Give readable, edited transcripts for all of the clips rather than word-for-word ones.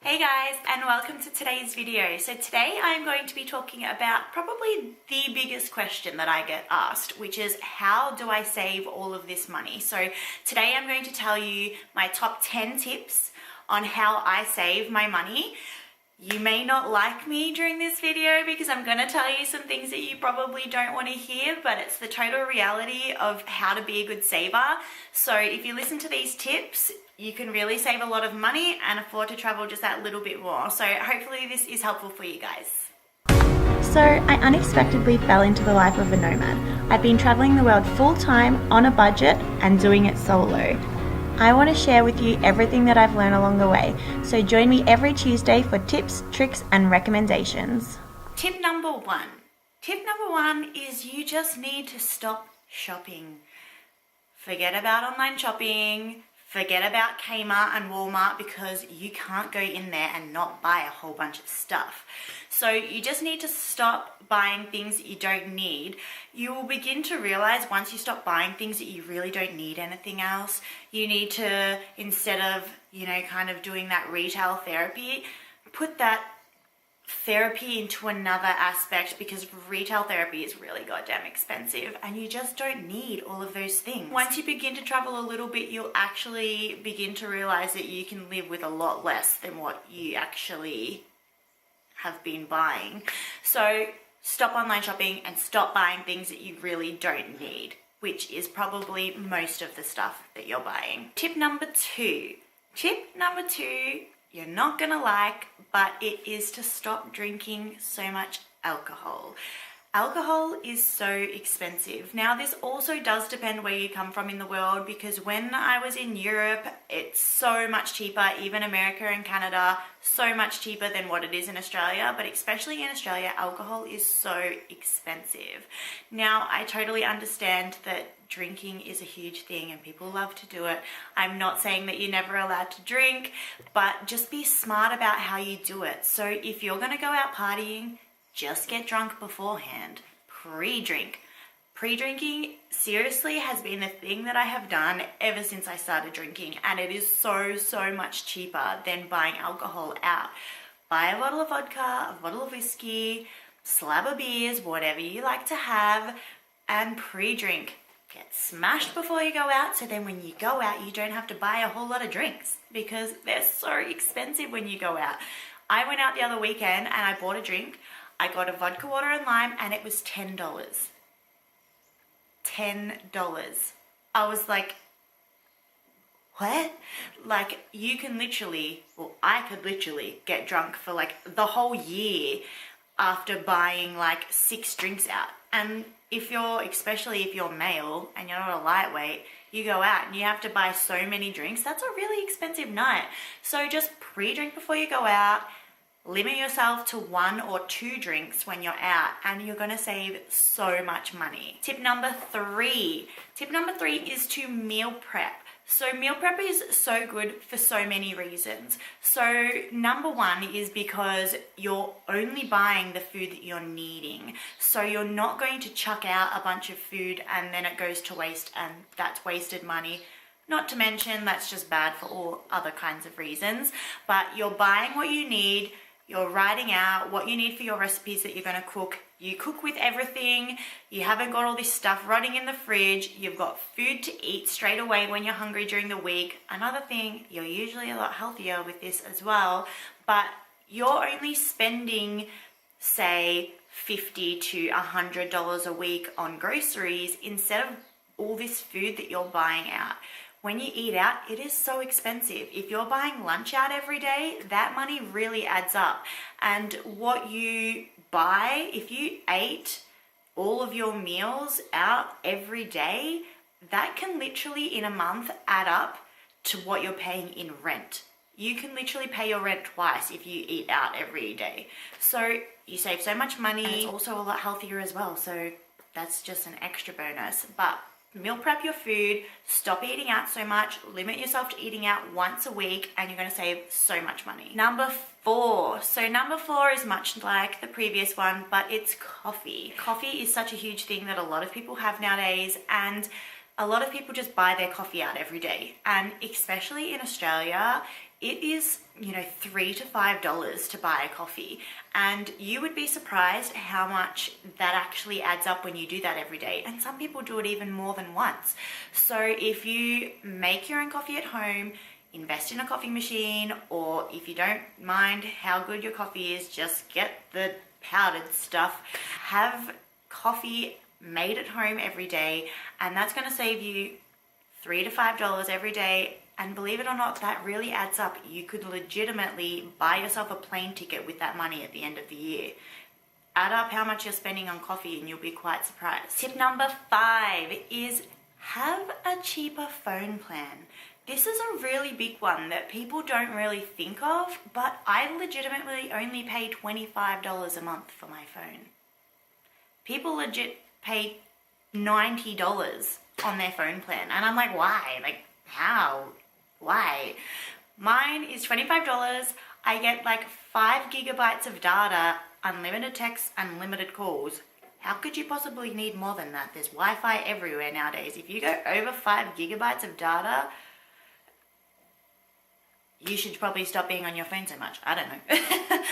Hey guys, and welcome to today's video. So today I'm going to be talking about probably the biggest question that I get asked, which is how do I save all of this money? So today I'm going to tell you my top 10 tips on how I save my money. You may not like me during this video because I'm going to tell you some things that you probably don't want to hear, but it's the total reality of how to be a good saver. So if you listen to these tips, you can really save a lot of money and afford to travel just that little bit more. So hopefully this is helpful for you guys. So I unexpectedly fell into the life of a nomad. I've been traveling the world full-time, on a budget, and doing it solo. I want to share with you everything that I've learned along the way, so join me every Tuesday for tips, tricks, and recommendations. Tip number one. Tip number one is you just need to stop shopping. Forget about online shopping. Forget about Kmart and Walmart because you can't go in there and not buy a whole bunch of stuff. So you just need to stop buying things that you don't need. You will begin to realize once you stop buying things that you really don't need anything else. You need to, instead of, kind of doing that retail therapy, put that therapy into another aspect because retail therapy is really goddamn expensive and you just don't need all of those things. Once you begin to travel a little bit, you'll actually begin to realize that you can live with a lot less than what you actually have been buying. So stop online shopping and stop buying things that you really don't need, which is probably most of the stuff that you're buying. Tip number two. Tip number two, you're not gonna like, but it is to stop drinking so much alcohol. Alcohol is so expensive. Now, this also does depend where you come from in the world because when I was in Europe, it's so much cheaper, even America and Canada, so much cheaper than what it is in Australia, but especially in Australia, alcohol is so expensive. Now, I totally understand that drinking is a huge thing and people love to do it. I'm not saying that you're never allowed to drink, but just be smart about how you do it. So if you're gonna go out partying, just get drunk beforehand. Pre-drink. Pre-drinking seriously has been the thing that I have done ever since I started drinking, and it is so much cheaper than buying alcohol out. Buy a bottle of vodka, a bottle of whiskey, slab of beers, whatever you like to have, and pre-drink. Get smashed before you go out, so then when you go out, you don't have to buy a whole lot of drinks because they're so expensive when you go out. I went out the other weekend and I bought a drink. I got a vodka water and lime and it was $10. $10. I was like, what? Like, you can literally, well, I could literally get drunk for like the whole year after buying like 6 drinks out. And especially if you're male and you're not a lightweight, you go out and you have to buy so many drinks. That's a really expensive night. So just pre-drink before you go out. Limit yourself to 1 or 2 drinks when you're out and you're going to save so much money. Tip number 3. Tip number 3 is to meal prep. So meal prep is so good for so many reasons. So number 1 is because you're only buying the food that you're needing. So you're not going to chuck out a bunch of food and then it goes to waste and that's wasted money. Not to mention that's just bad for all other kinds of reasons. But you're buying what you need. You're writing out what you need for your recipes that you're going to cook. You cook with everything. You haven't got all this stuff rotting in the fridge. You've got food to eat straight away when you're hungry during the week. Another thing, you're usually a lot healthier with this as well, but you're only spending, say, $50 to $100 a week on groceries instead of all this food that you're buying out. When you eat out, it is so expensive. If you're buying lunch out every day, that money really adds up. And what you buy, if you ate all of your meals out every day, that can literally in a month add up to what you're paying in rent. You can literally pay your rent twice if you eat out every day. So you save so much money. And it's also a lot healthier as well. So that's just an extra bonus. But meal prep your food, stop eating out so much, limit yourself to eating out once a week, and you're going to save so much money. Number 4. So number 4 is much like the previous one, but it's coffee. Coffee is such a huge thing that a lot of people have nowadays, and a lot of people just buy their coffee out every day. And especially in Australia, it is, $3 to $5 to buy a coffee. And you would be surprised how much that actually adds up when you do that every day. And some people do it even more than once. So if you make your own coffee at home, invest in a coffee machine, or if you don't mind how good your coffee is, just get the powdered stuff. Have coffee made at home every day, and that's going to save you $3 to $5 every day. And believe it or not, that really adds up. You could legitimately buy yourself a plane ticket with that money at the end of the year. Add up how much you're spending on coffee and you'll be quite surprised. Tip number 5 is have a cheaper phone plan. This is a really big one that people don't really think of, but I legitimately only pay $25 a month for my phone. People legit pay $90 on their phone plan, and I'm like, why? Like, how? Why? Mine is $25. I get like 5 gigabytes of data, unlimited text, unlimited calls. How could you possibly need more than that? There's Wi-Fi everywhere nowadays. If you go over 5 gigabytes of data, you should probably stop being on your phone so much. I don't know.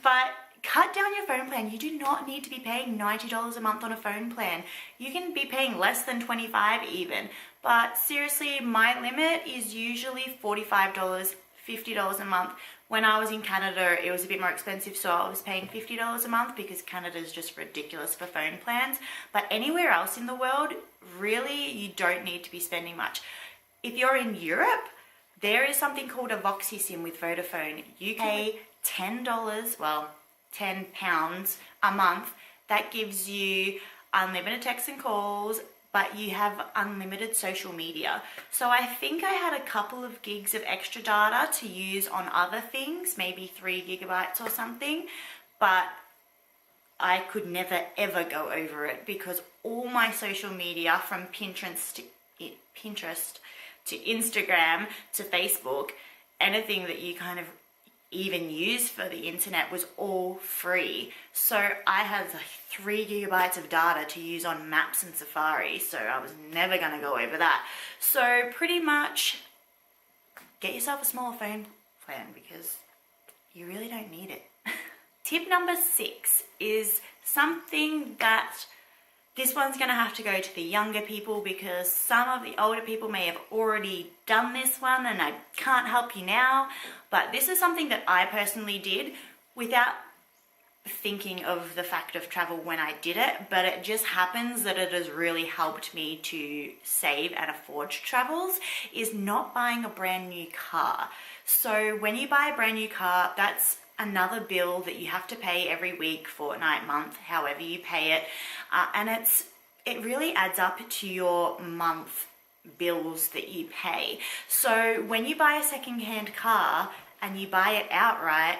But cut down your phone plan. You do not need to be paying $90 a month on a phone plan. You can be paying less than $25 even. But seriously, my limit is usually $45, $50 a month. When I was in Canada, it was a bit more expensive, so I was paying $50 a month because Canada is just ridiculous for phone plans. But anywhere else in the world, really, you don't need to be spending much. If you're in Europe, there is something called a VoxySIM with Vodafone. You pay $10, well, £10 a month. That gives you unlimited texts and calls, but you have unlimited social media. So I think I had a couple of gigs of extra data to use on other things, maybe 3 gigabytes or something, but I could never ever go over it because all my social media, from Pinterest to Instagram to Facebook, anything that you kind of even use for the internet was all free. So I had like 3 gigabytes of data to use on Maps and Safari, so I was never going to go over that. So pretty much get yourself a smaller phone plan because you really don't need it. Tip number 6 is something that this one's going to have to go to the younger people because some of the older people may have already done this one and I can't help you now. But this is something that I personally did without thinking of the fact of travel when I did it. But it just happens that it has really helped me to save and afford travels, is not buying a brand new car. So when you buy a brand new car, that's another bill that you have to pay every week, fortnight, month, however you pay it. And it really adds up to your month bills that you pay. So when you buy a second-hand car and you buy it outright,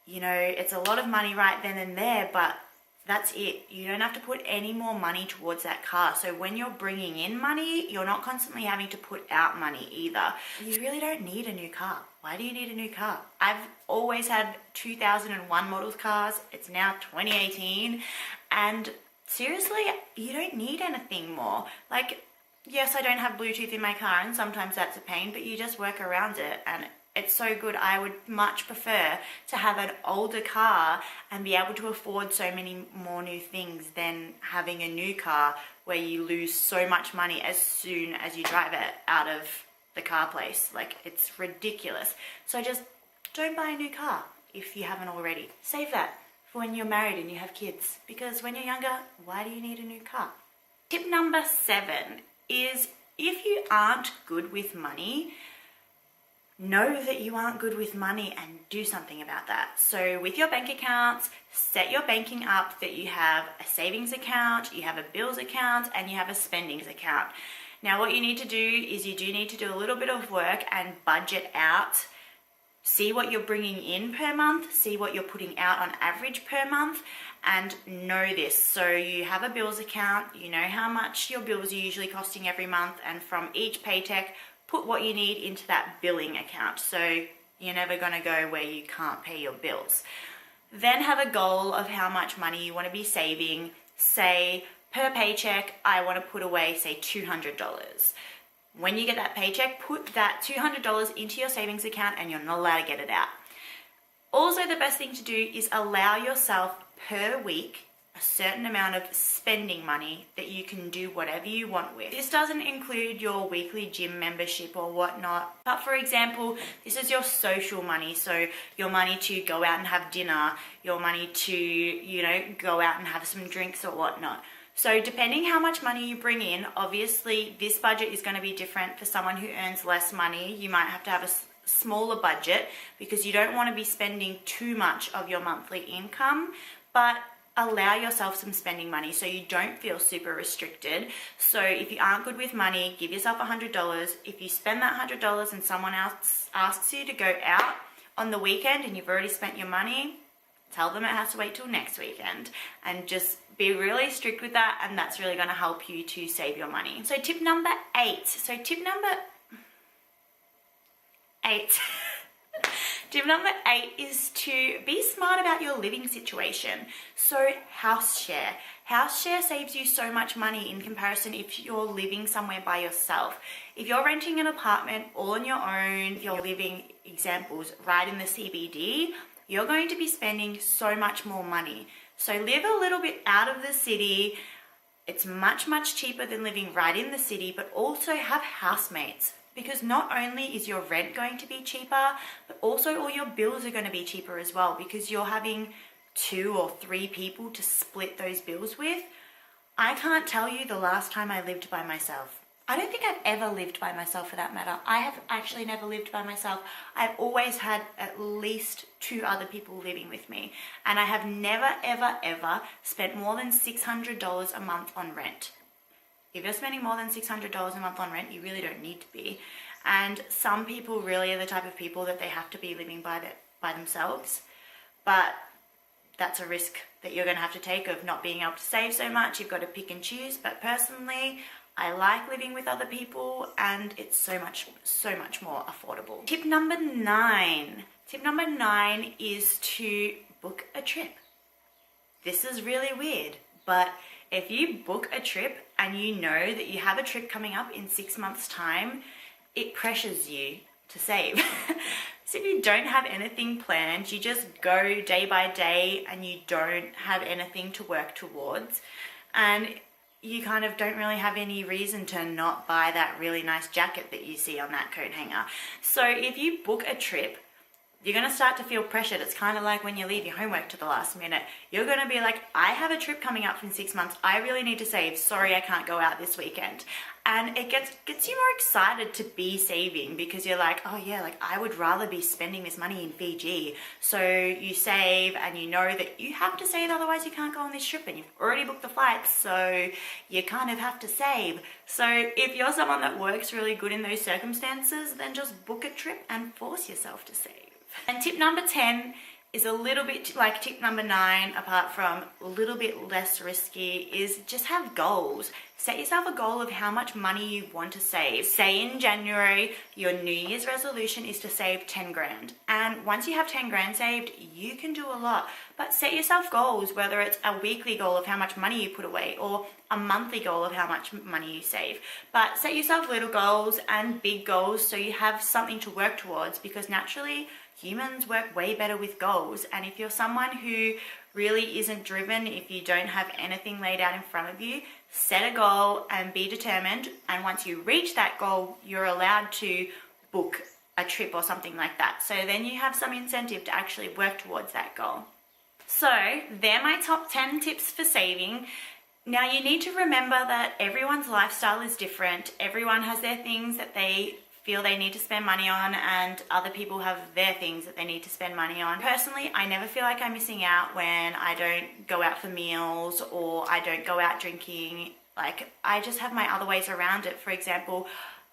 it's a lot of money right then and there, but that's it. You don't have to put any more money towards that car. So when you're bringing in money, you're not constantly having to put out money either. You really don't need a new car. Why do you need a new car? I've always had 2001 model cars. It's now 2018. And seriously, you don't need anything more. Like, yes, I don't have Bluetooth in my car and sometimes that's a pain, but you just work around it and it's so good. I would much prefer to have an older car and be able to afford so many more new things than having a new car where you lose so much money as soon as you drive it out of the car place. Like, it's ridiculous. So just don't buy a new car if you haven't already. Save that for when you're married and you have kids, because when you're younger, why do you need a new car? Tip number 7 is if you aren't good with money, know that you aren't good with money and do something about that. So with your bank accounts, set your banking up that you have a savings account, you have a bills account, and you have a spendings account. Now what you need to do is you do need to do a little bit of work and budget out. See what you're bringing in per month, see what you're putting out on average per month, and know this. So you have a bills account, you know how much your bills are usually costing every month, and from each paycheck, put what you need into that billing account. So you're never going to go where you can't pay your bills. Then have a goal of how much money you want to be saving. Say per paycheck, I want to put away, say $200. When you get that paycheck, put that $200 into your savings account and you're not allowed to get it out. Also, the best thing to do is allow yourself per week a certain amount of spending money that you can do whatever you want with. This doesn't include your weekly gym membership or whatnot, but for example, this is your social money, so your money to go out and have dinner, your money to, go out and have some drinks or whatnot. So depending how much money you bring in, obviously this budget is going to be different for someone who earns less money. You might have to have a smaller budget because you don't want to be spending too much of your monthly income, but allow yourself some spending money so you don't feel super restricted. So if you aren't good with money, give yourself $100. If you spend that $100 and someone else asks you to go out on the weekend and you've already spent your money, tell them it has to wait till next weekend, and just be really strict with that, and that's really going to help you to save your money. So tip number 8. Tip number 8 is to be smart about your living situation. So house share. House share saves you so much money in comparison if you're living somewhere by yourself. If you're renting an apartment all on your own, if you're living, examples, right in the CBD, you're going to be spending so much more money. So live a little bit out of the city. It's much, much cheaper than living right in the city, but also have housemates. Because not only is your rent going to be cheaper, but also all your bills are going to be cheaper as well, because you're having 2 or 3 people to split those bills with. I can't tell you the last time I lived by myself. I don't think I've ever lived by myself for that matter. I have actually never lived by myself. I've always had at least 2 other people living with me. And I have never, ever, ever spent more than $600 a month on rent. If you're spending more than $600 a month on rent, you really don't need to be. And some people really are the type of people that they have to be living by themselves. But that's a risk that you're going to have to take of not being able to save so much. You've got to pick and choose. But personally, I like living with other people, and it's so much more affordable. Tip number 9. Tip number 9 is to book a trip. This is really weird, but if you book a trip and you know that you have a trip coming up in 6 months' time, it pressures you to save. So if you don't have anything planned, you just go day by day and you don't have anything to work towards, and you kind of don't really have any reason to not buy that really nice jacket that you see on that coat hanger. So if you book a trip, you're going to start to feel pressured. It's kind of like when you leave your homework to the last minute. You're going to be like, I have a trip coming up in 6 months. I really need to save. Sorry, I can't go out this weekend. And it gets you more excited to be saving, because you're like, oh yeah, like I would rather be spending this money in Fiji. So you save, and you know that you have to save, otherwise you can't go on this trip, and you've already booked the flights, so you kind of have to save. So if you're someone that works really good in those circumstances, then just book a trip and force yourself to save. And tip number 10 is a little bit like tip number 9, apart from a little bit less risky, is just have goals. Set yourself a goal of how much money you want to save. Say in January, your New Year's resolution is to save 10 grand. And once you have 10 grand saved, you can do a lot. But set yourself goals, whether it's a weekly goal of how much money you put away or a monthly goal of how much money you save. But set yourself little goals and big goals so you have something to work towards, because naturally, humans work way better with goals. And if you're someone who really isn't driven, if you don't have anything laid out in front of you, set a goal and be determined. And once you reach that goal, you're allowed to book a trip or something like that. So then you have some incentive to actually work towards that goal. So they're my top 10 tips for saving. Now you need to remember that everyone's lifestyle is different. Everyone has their things that they feel they need to spend money on, and other people have their things that they need to spend money on. Personally, I never feel like I'm missing out when I don't go out for meals or I don't go out drinking. Like, I just have my other ways around it. For example,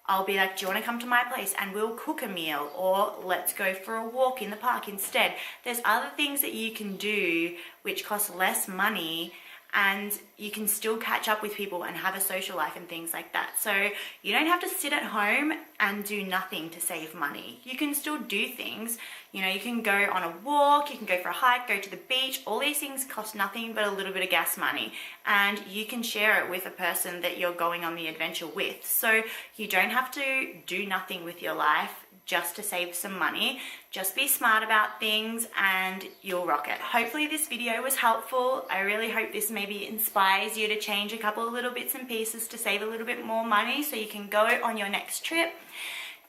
I'll be like, do you want to come to my place and we'll cook a meal, or let's go for a walk in the park instead. There's other things that you can do which cost less money and you can still catch up with people and have a social life and things like that. So you don't have to sit at home and do nothing to save money. You can still do things. You know, you can go on a walk, you can go for a hike, go to the beach. All these things cost nothing but a little bit of gas money, and you can share it with a person that you're going on the adventure with. So you don't have to do nothing with your life just to save some money. Just be smart about things and you'll rock it. Hopefully this video was helpful. I really hope this maybe inspires you to change a couple of little bits and pieces to save a little bit more money so you can go on your next trip.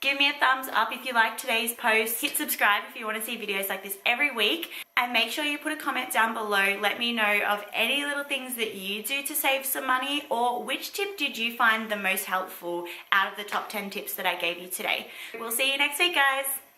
Give me a thumbs up if you liked today's post. Hit subscribe if you want to see videos like this every week. And make sure you put a comment down below. Let me know of any little things that you do to save some money, or which tip did you find the most helpful out of the top 10 tips that I gave you today. We'll see you next week, guys.